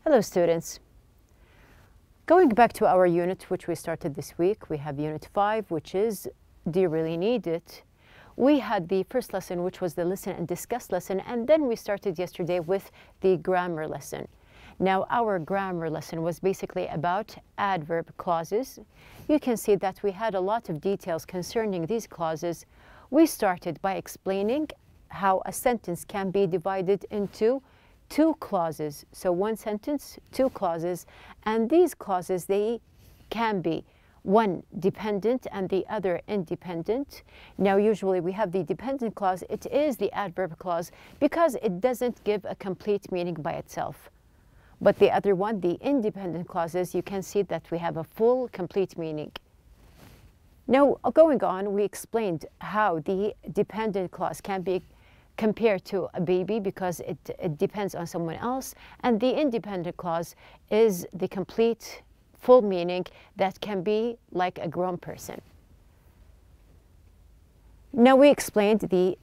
Hello students. Going back to our unit which we started this week, we have unit 5, which is Do You Really Need It? We had the first lesson, which was the listen and discuss lesson, and then we started yesterday with the grammar lesson. Now our grammar lesson was basically about adverb clauses. You can see that we had a lot of details concerning these clauses. We started by explaining how a sentence can be divided into two clauses. So one sentence, two clauses, and these clauses, they can be one dependent and the other independent. Now usually we have the dependent clause, it is the adverb clause because it doesn't give a complete meaning by itself. But the other one, the independent clauses, you can see that we have a full, complete meaning. Now going on, we explained how the dependent clause can be compared to a baby because it depends on someone else, and the independent clause is the complete full meaning that can be like a grown person. Now we explained the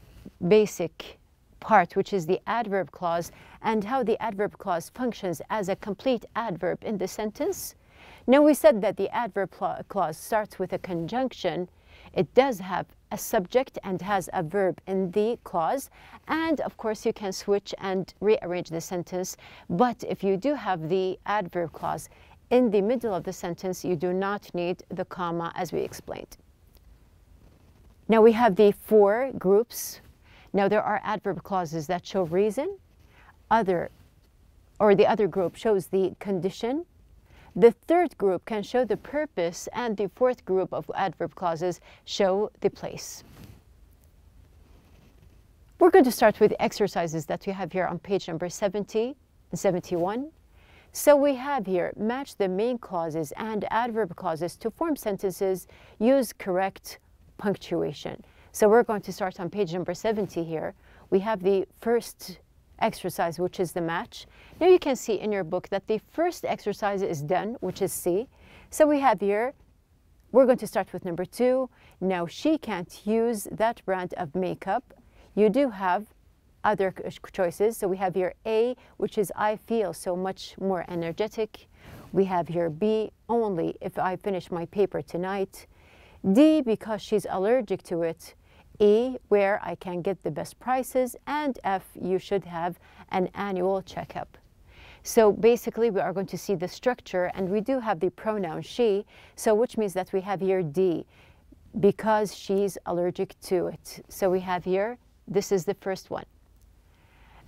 basic part, which is the adverb clause, and how the adverb clause functions as a complete adverb in the sentence. Now we said that the adverb clause starts with a conjunction. It does have a subject and has a verb in the clause, and of course you can switch and rearrange the sentence. But if you do have the adverb clause in the middle of the sentence, you do not need the comma, as we explained. Now we have the four groups. Now there are adverb clauses that show reason, the other group shows the condition. The third group can show the purpose, and the fourth group of adverb clauses show the place. We're going to start with exercises that we have here on page number 70 and 71. So we have here, match the main clauses and adverb clauses to form sentences, use correct punctuation. So we're going to start on page number 70 here. We have the first exercise, which is the match. Now you can see in your book that the first exercise is done, which is C. So we have here, we're going to start with number 2. Now she can't use that brand of makeup. You do have other choices. So we have here A, which is I feel so much more energetic. We have here B, only if I finish my paper tonight. D, because she's allergic to it. E, where I can get the best prices, and F, you should have an annual checkup. So basically we are going to see the structure, and we do have the pronoun she, so which means that we have here D, because she's allergic to it. So we have here, this is the first one.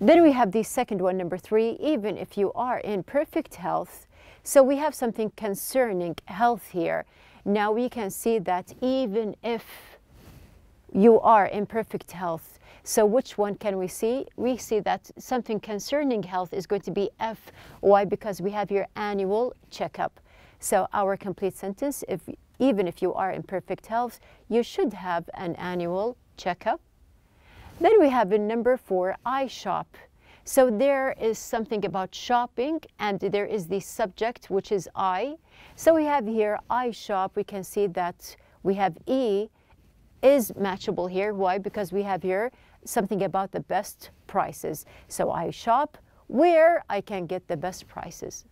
Then we have the second one, number 3, even if you are in perfect health. So we have something concerning health here. Now we can see that even if you are in perfect health. So which one can we see? We see that something concerning health is going to be F. Why? Because we have your annual checkup. So our complete sentence, even if you are in perfect health, you should have an annual checkup. Then we have in number 4, I shop. So there is something about shopping, and there is the subject, which is I. So we have here I shop. We can see that we have E is matchable here. Why? Because we have here something about the best prices. So I shop where I can get the best prices.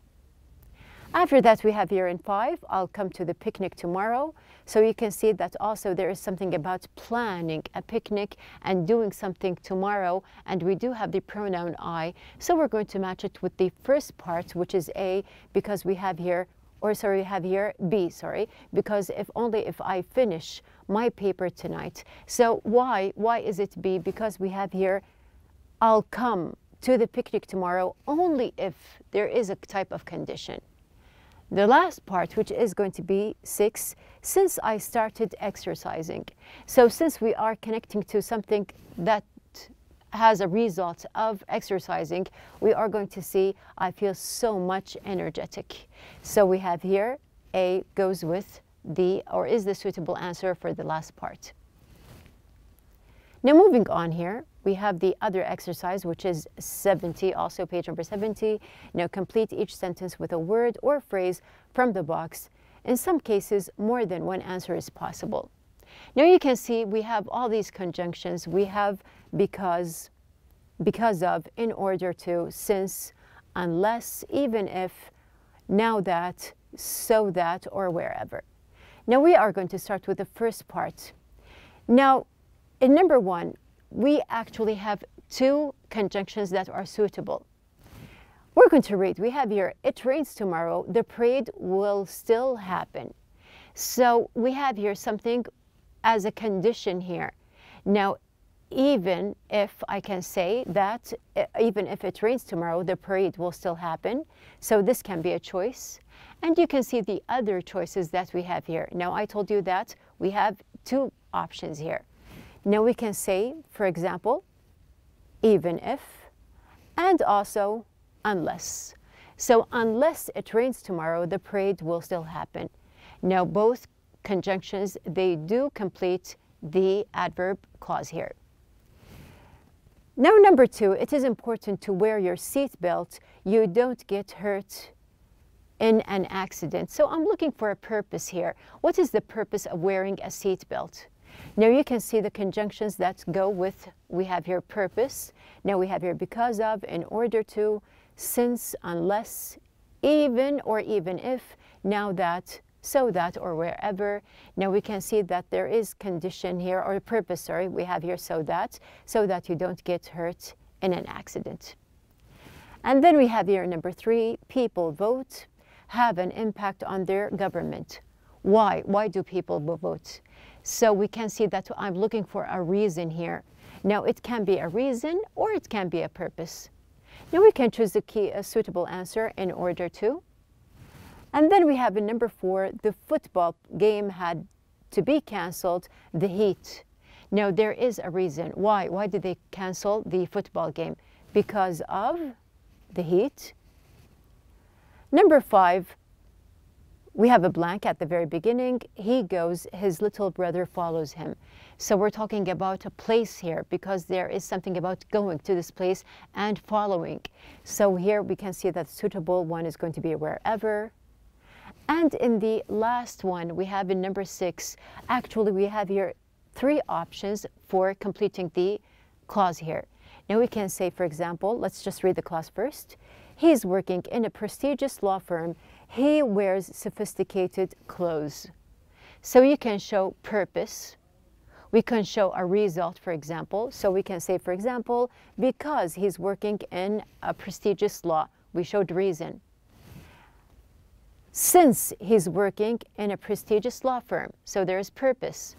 After that, we have here in 5, I'll come to the picnic tomorrow. So you can see that also there is something about planning a picnic and doing something tomorrow, and we do have the pronoun I. So we're going to match it with the first part, which is A, because we have here, we have here B, because only if I finish my paper tonight. So why is it B? Because we have here, I'll come to the picnic tomorrow only if there is a type of condition. The last part, which is going to be 6, since I started exercising. So since we are connecting to something that has a result of exercising, we are going to see I feel so much energetic. So we have here A goes with the, or is the suitable answer for the last part. Now moving on here, we have the other exercise, which is 70, also page number 70. Now complete each sentence with a word or phrase from the box. In some cases, more than one answer is possible. Now you can see we have all these conjunctions. We have because of, in order to, since, unless, even if, now that, so that, or wherever. Now we are going to start with the first part. Now, in number 1, we actually have 2 conjunctions that are suitable. We're going to read. We have here, it rains tomorrow, the parade will still happen. So we have here something as a condition here. Now, even if I can say that, even if it rains tomorrow, the parade will still happen. So this can be a choice. And you can see the other choices that we have here. Now, I told you that we have 2 options here. Now, we can say, for example, even if, and also unless. So, unless it rains tomorrow, the parade will still happen. Now, both conjunctions, they do complete the adverb clause here. Now, number 2, it is important to wear your seatbelt. You don't get hurt in an accident. So I'm looking for a purpose here. What is the purpose of wearing a seatbelt? Now you can see the conjunctions that go with, we have here purpose. Now we have here because of, in order to, since, unless, even or even if, now that, so that, or wherever. Now we can see that there is condition here, or purpose, sorry, we have here so that you don't get hurt in an accident. And then we have here number 3, people vote, have an impact on their government. Why? Why do people vote? So we can see that I'm looking for a reason here. Now it can be a reason or it can be a purpose. Now we can choose a suitable answer, in order to. And then we have in number 4, the football game had to be canceled, the heat. Now there is a reason. Why? Why did they cancel the football game? Because of the heat. Number 5, we have a blank at the very beginning. He goes, his little brother follows him. So we're talking about a place here, because there is something about going to this place and following. So here we can see that suitable one is going to be wherever. And in the last one, we have in number 6, actually we have here 3 options for completing the clause here. Now we can say, for example, let's just read the clause first. He's working in a prestigious law firm. He wears sophisticated clothes. So you can show purpose. We can show a result, for example. So we can say, for example, because he's working in a prestigious law. We showed reason. Since he's working in a prestigious law firm. So there's purpose.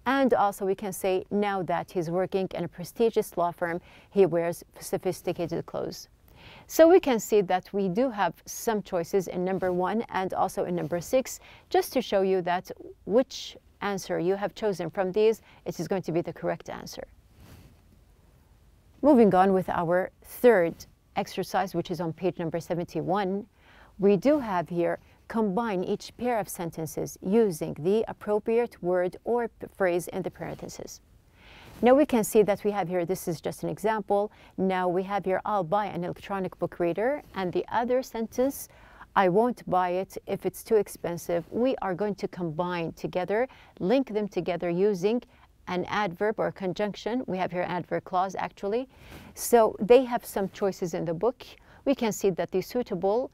And also we can say, now that he's working in a prestigious law firm, he wears sophisticated clothes. So we can see that we do have some choices in number 1 and also in number 6, just to show you that which answer you have chosen from these, it is going to be the correct answer. Moving on with our third exercise, which is on page number 71, we do have here, combine each pair of sentences using the appropriate word or phrase in the parentheses. Now we can see that we have here, this is just an example. Now we have here, I'll buy an electronic book reader, and the other sentence, I won't buy it if it's too expensive. We are going to combine together, link them together using an adverb or conjunction. We have here adverb clause actually. So they have some choices in the book. We can see that the suitable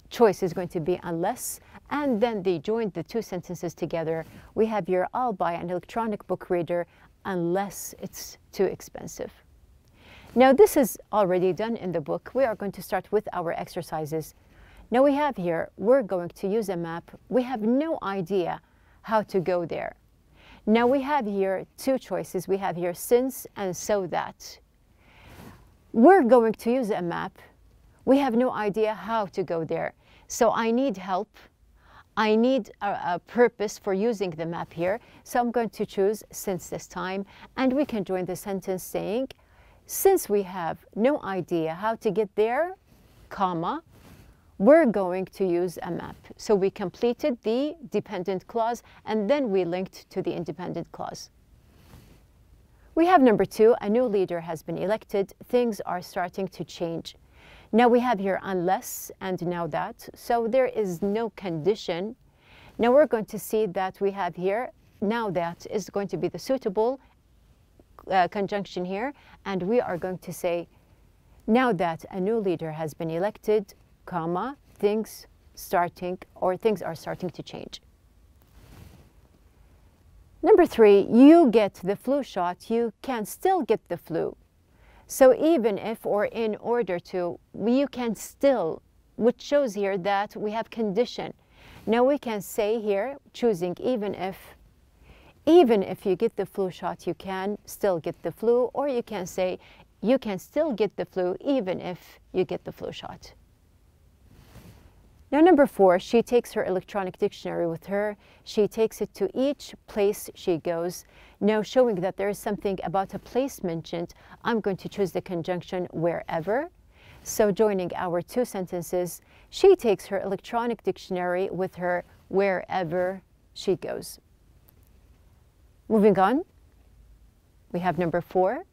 choice is going to be unless, and then they join the 2 sentences together. We have here, I'll buy an electronic book reader unless it's too expensive. Now this is already done in the book. We are going to start with our exercises. Now we have here, we're going to use a map. We have no idea how to go there. Now we have here 2 choices. We have here since and so that. We're going to use a map. We have no idea how to go there. So I need help. I need a purpose for using the map here. So I'm going to choose since this time. And we can join the sentence saying, since we have no idea how to get there, comma, we're going to use a map. So we completed the dependent clause and then we linked to the independent clause. We have number 2, a new leader has been elected. Things are starting to change. Now we have here unless and now that. So there is no condition. Now we're going to see that we have here now that is going to be the suitable conjunction here. And we are going to say, Now that a new leader has been elected, comma, things are starting to change. Number 3, you get the flu shot, you can still get the flu. So even if, or in order to, you can still, which shows here that we have condition. Now we can say here, choosing even if you get the flu shot, you can still get the flu, or you can say you can still get the flu even if you get the flu shot. Now number 4, she takes her electronic dictionary with her. She takes it to each place she goes. Now showing that there is something about a place mentioned, I'm going to choose the conjunction wherever. So joining our 2 sentences, she takes her electronic dictionary with her wherever she goes. Moving on, we have number 4.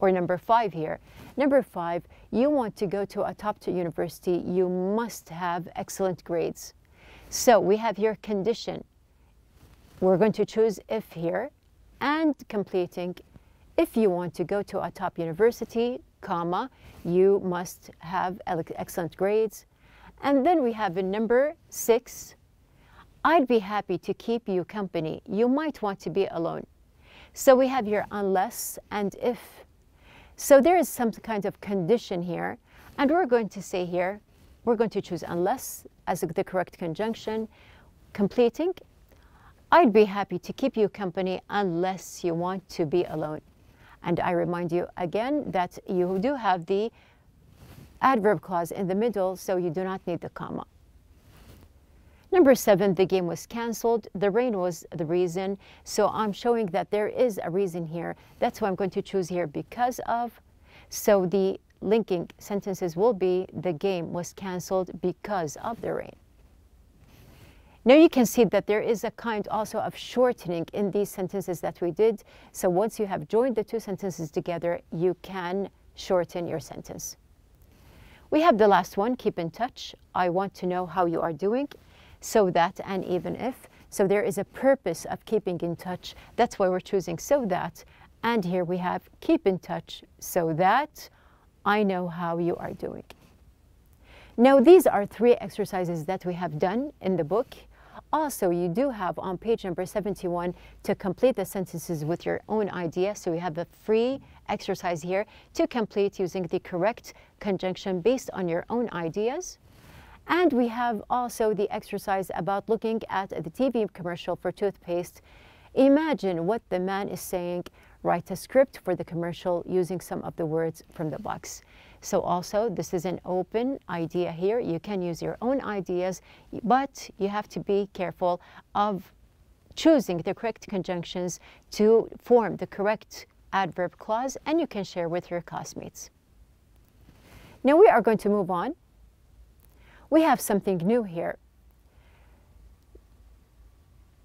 Or number 5 here. Number 5, you want to go to a top-tier university, you must have excellent grades. So we have here condition. We're going to choose if here, and completing, if you want to go to a top university, comma, you must have excellent grades. And then we have in number 6, I'd be happy to keep you company. You might want to be alone. So we have here unless and if. So there is some kind of condition here, and we're going to say here, we're going to choose unless as the correct conjunction, completing, I'd be happy to keep you company unless you want to be alone. And I remind you again that you do have the adverb clause in the middle, so you do not need the comma. Number 7, the game was canceled. The rain was the reason. So I'm showing that there is a reason here. That's why I'm going to choose here because of. So the linking sentences will be the game was canceled because of the rain. Now you can see that there is a kind also of shortening in these sentences that we did. So once you have joined the 2 sentences together, you can shorten your sentence. We have the last one, keep in touch. I want to know how you are doing. So that and even if. So there is a purpose of keeping in touch. That's why we're choosing so that. And here we have keep in touch so that I know how you are doing. Now these are 3 exercises that we have done in the book. Also, you do have on page number 71 to complete the sentences with your own idea. So we have a free exercise here to complete using the correct conjunction based on your own ideas. And we have also the exercise about looking at the TV commercial for toothpaste. Imagine what the man is saying. Write a script for the commercial using some of the words from the box. So also, this is an open idea here. You can use your own ideas, but you have to be careful of choosing the correct conjunctions to form the correct adverb clause, and you can share with your classmates. Now we are going to move on. We have something new here.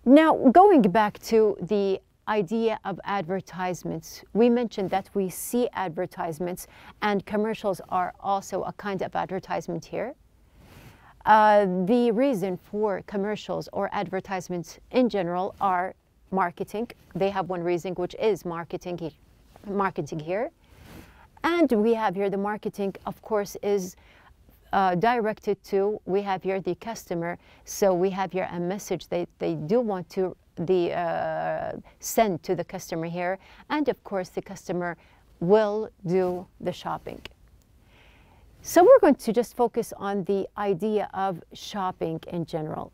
Now, going back to the idea of advertisements, we mentioned that we see advertisements, and commercials are also a kind of advertisement here. The reason for commercials or advertisements in general are marketing. They have one reason, which is marketing here. And we have here the marketing, of course, is directed to, we have here the customer. So we have here a message they do want to send to the customer here. And of course, the customer will do the shopping. So we're going to just focus on the idea of shopping in general.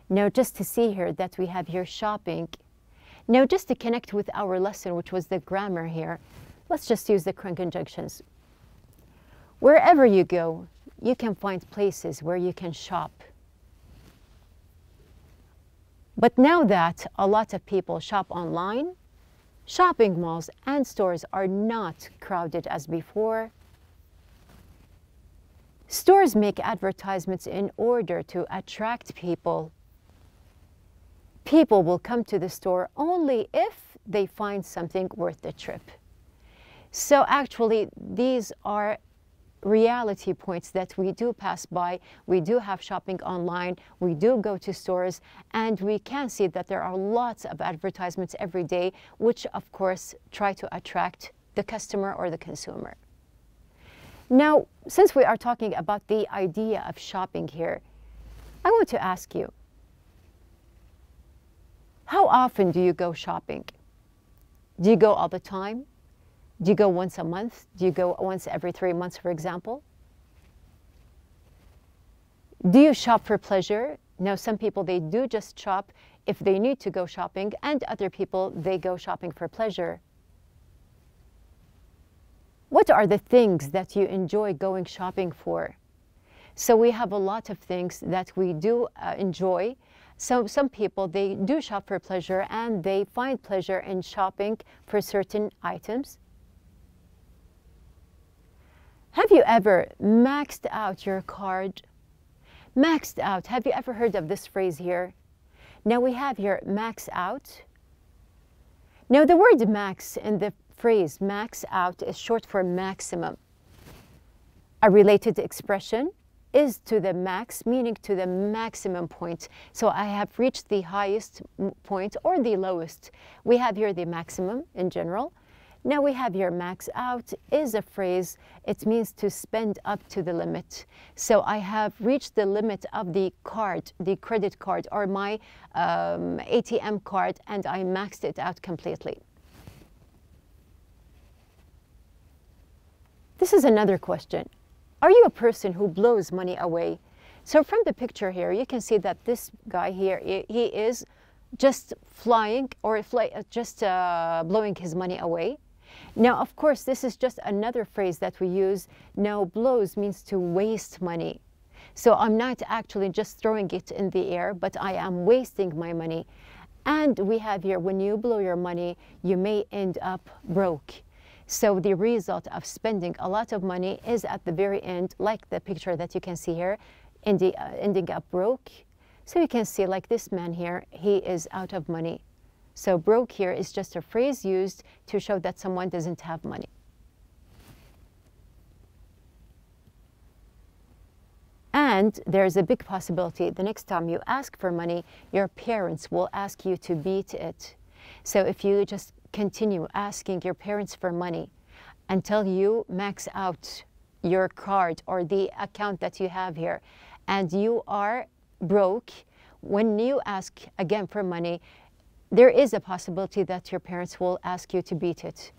Now, just to see here that we have here shopping. Now, just to connect with our lesson, which was the grammar here, let's just use the conjunctions. Wherever you go, you can find places where you can shop. But now that a lot of people shop online, shopping malls and stores are not crowded as before. Stores make advertisements in order to attract people. People will come to the store only if they find something worth the trip. So actually, these are reality points that we do pass by. We do have shopping online, we do go to stores, and we can see that there are lots of advertisements every day, which of course try to attract the customer or the consumer. Now, since we are talking about the idea of shopping here, I want to ask you, how often do you go shopping? Do you go all the time? Do you go once a month? Do you go once every 3 months, for example? Do you shop for pleasure? Now, some people, they do just shop if they need to go shopping, and other people, they go shopping for pleasure. What are the things that you enjoy going shopping for? So we have a lot of things that we do enjoy. So some people, they do shop for pleasure, and they find pleasure in shopping for certain items. Have you ever maxed out your card? Maxed out. Have you ever heard of this phrase here? Now we have here max out. Now the word max in the phrase max out is short for maximum. A related expression is to the max, meaning to the maximum point. So I have reached the highest point or the lowest. We have here the maximum in general. Now we have here max out is a phrase. It means to spend up to the limit. So I have reached the limit of the card, the credit card or my ATM card, and I maxed it out completely. This is another question. Are you a person who blows money away? So from the picture here, you can see that this guy here, he is just flying or just blowing his money away. Now, of course, this is just another phrase that we use. Now, blows means to waste money. So I'm not actually just throwing it in the air, but I am wasting my money. And we have here, when you blow your money, you may end up broke. So the result of spending a lot of money is at the very end, like the picture that you can see here, ending up broke. So you can see like this man here, he is out of money. So broke here is just a phrase used to show that someone doesn't have money. And there's a big possibility the next time you ask for money, your parents will ask you to beat it. So if you just continue asking your parents for money until you max out your card or the account that you have here, and you are broke, when you ask again for money, there is a possibility that your parents will ask you to beat it.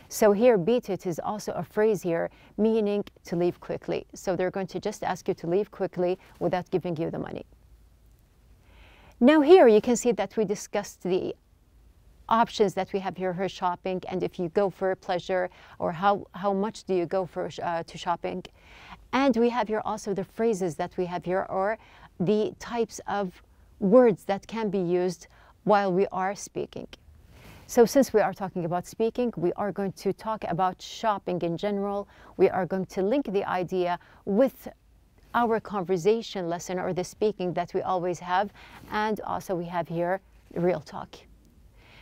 So here, beat it is also a phrase here, meaning to leave quickly. So they're going to just ask you to leave quickly without giving you the money. Now here you can see that we discussed the options that we have here for shopping, and if you go for pleasure, or how much do you go for to shopping. And we have here also the phrases that we have here, or the types of words that can be used while we are speaking. So since we are talking about speaking, we are going to talk about shopping in general. We are going to link the idea with our conversation lesson, or the speaking that we always have, and also we have here real talk.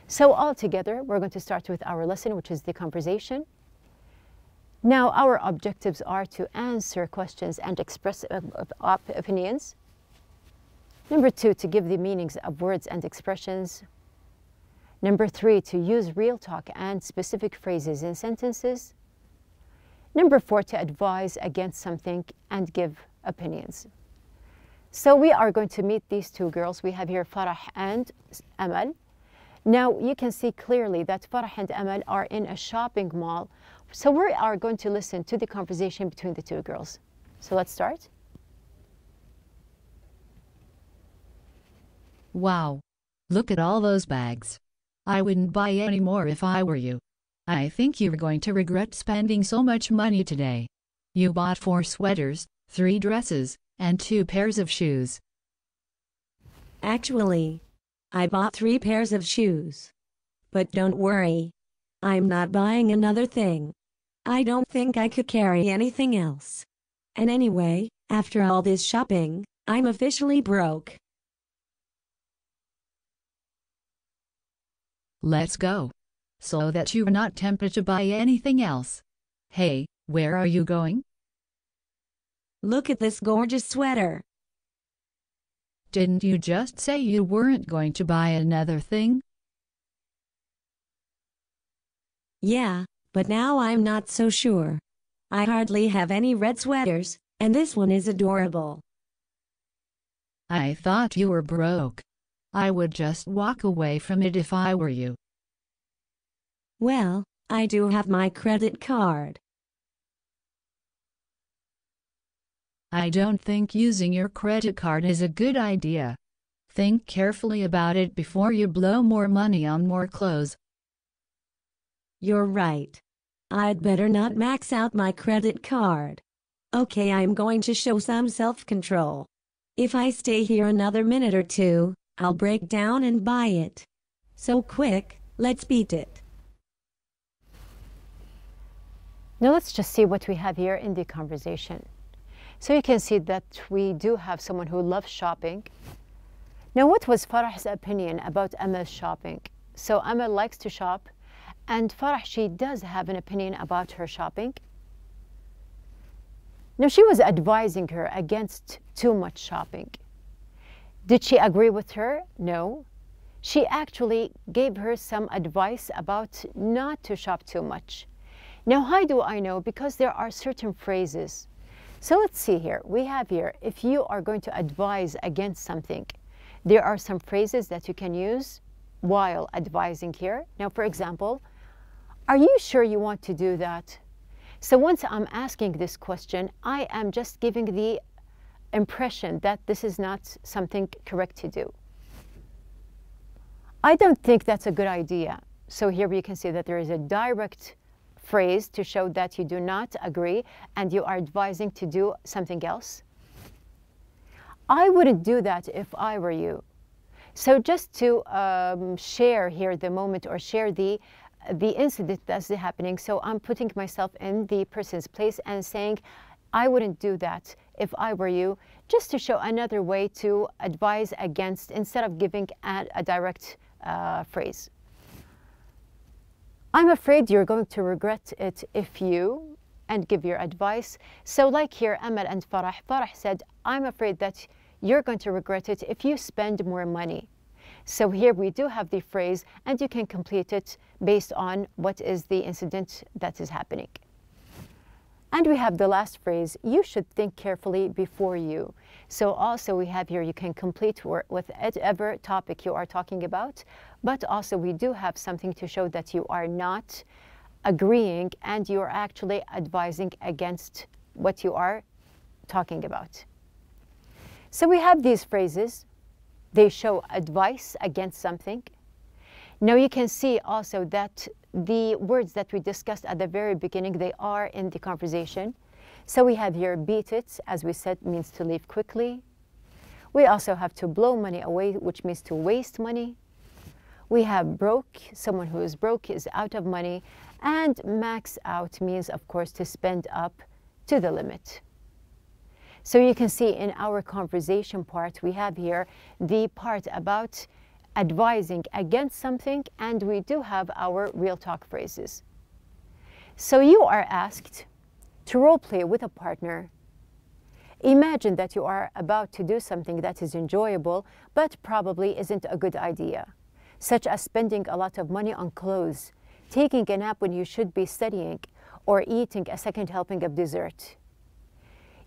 So all together, we're going to start with our lesson, which is the conversation. Now, our objectives are to answer questions and express opinions. Number 2, to give the meanings of words and expressions. Number 3, to use real talk and specific phrases in sentences. Number 4, to advise against something and give opinions. So we are going to meet these two girls. We have here Farah and Amal. Now you can see clearly that Farah and Amal are in a shopping mall. So we are going to listen to the conversation between the two girls. So let's start. Wow. Look at all those bags. I wouldn't buy any more if I were you. I think you're going to regret spending so much money today. You bought 4 sweaters, 3 dresses, and 2 pairs of shoes. Actually, I bought 3 pairs of shoes. But don't worry. I'm not buying another thing. I don't think I could carry anything else. And anyway, after all this shopping, I'm officially broke. Let's go. So that you're not tempted to buy anything else. Hey, where are you going? Look at this gorgeous sweater. Didn't you just say you weren't going to buy another thing? Yeah, but now I'm not so sure. I hardly have any red sweaters, and this one is adorable. I thought you were broke. I would just walk away from it if I were you. Well, I do have my credit card. I don't think using your credit card is a good idea. Think carefully about it before you blow more money on more clothes. You're right. I'd better not max out my credit card. Okay, I'm going to show some self-control. If I stay here another minute or two, I'll break down and buy it. So quick, let's beat it. Now let's just see what we have here in the conversation. So you can see that we do have someone who loves shopping. Now what was Farah's opinion about Amal's shopping? So Amal likes to shop, and Farah, she does have an opinion about her shopping. Now she was advising her against too much shopping. Did she agree with her? No. She actually gave her some advice about not to shop too much. Now how do I know? Because there are certain phrases. So let's see here. We have here, if you are going to advise against something, there are some phrases that you can use while advising here. Now, for example, are you sure you want to do that? So once I'm asking this question, I am just giving the impression that this is not something correct to do. I don't think that's a good idea. So here we can see that there is a direct phrase to show that you do not agree and you are advising to do something else. I wouldn't do that if I were you. So just to share here the moment or share the incident that's happening. So I'm putting myself in the person's place and saying, I wouldn't do that if I were you, just to show another way to advise against instead of giving a direct phrase. I'm afraid you're going to regret it if you, and give your advice. So like here, Amal and Farah said, I'm afraid that you're going to regret it if you spend more money. So here we do have the phrase, and you can complete it based on what is the incident that is happening. And we have the last phrase, you should think carefully before you. So also we have here, you can complete with whatever topic you are talking about, but also we do have something to show that you are not agreeing and you are actually advising against what you are talking about. So we have these phrases. They show advice against something. Now you can see also that the words that we discussed at the very beginning, they are in the conversation. So we have here beat it, as we said, means to leave quickly. We also have to blow money away, which means to waste money. We have broke, someone who is broke is out of money. And max out means, of course, to spend up to the limit. So you can see in our conversation part, we have here the part about advising against something, and we do have our real talk phrases. So you are asked to role play with a partner. Imagine that you are about to do something that is enjoyable, but probably isn't a good idea, such as spending a lot of money on clothes, taking a nap when you should be studying, or eating a second helping of dessert.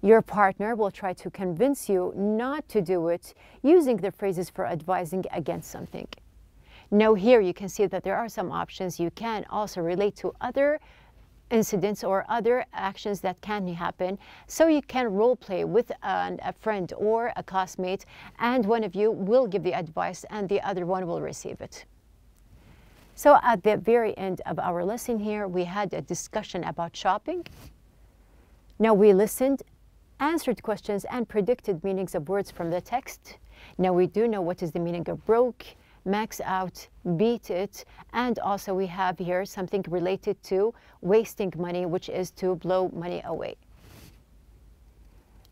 Your partner will try to convince you not to do it using the phrases for advising against something. Now here you can see that there are some options. You can also relate to other incidents or other actions that can happen. So you can role play with a friend or a classmate, and one of you will give the advice and the other one will receive it. So at the very end of our lesson here, we had a discussion about shopping. Now we listened, answered questions, and predicted meanings of words from the text. Now we do know what is the meaning of broke, max out, beat it, and also we have here something related to wasting money, which is to blow money away.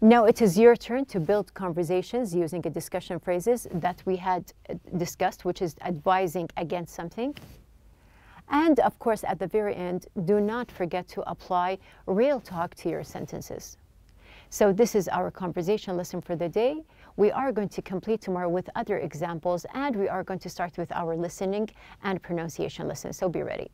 Now it is your turn to build conversations using the discussion phrases that we had discussed, which is advising against something. And of course, at the very end, do not forget to apply real talk to your sentences. So this is our conversation lesson for the day. We are going to complete tomorrow with other examples, and we are going to start with our listening and pronunciation lesson. So be ready.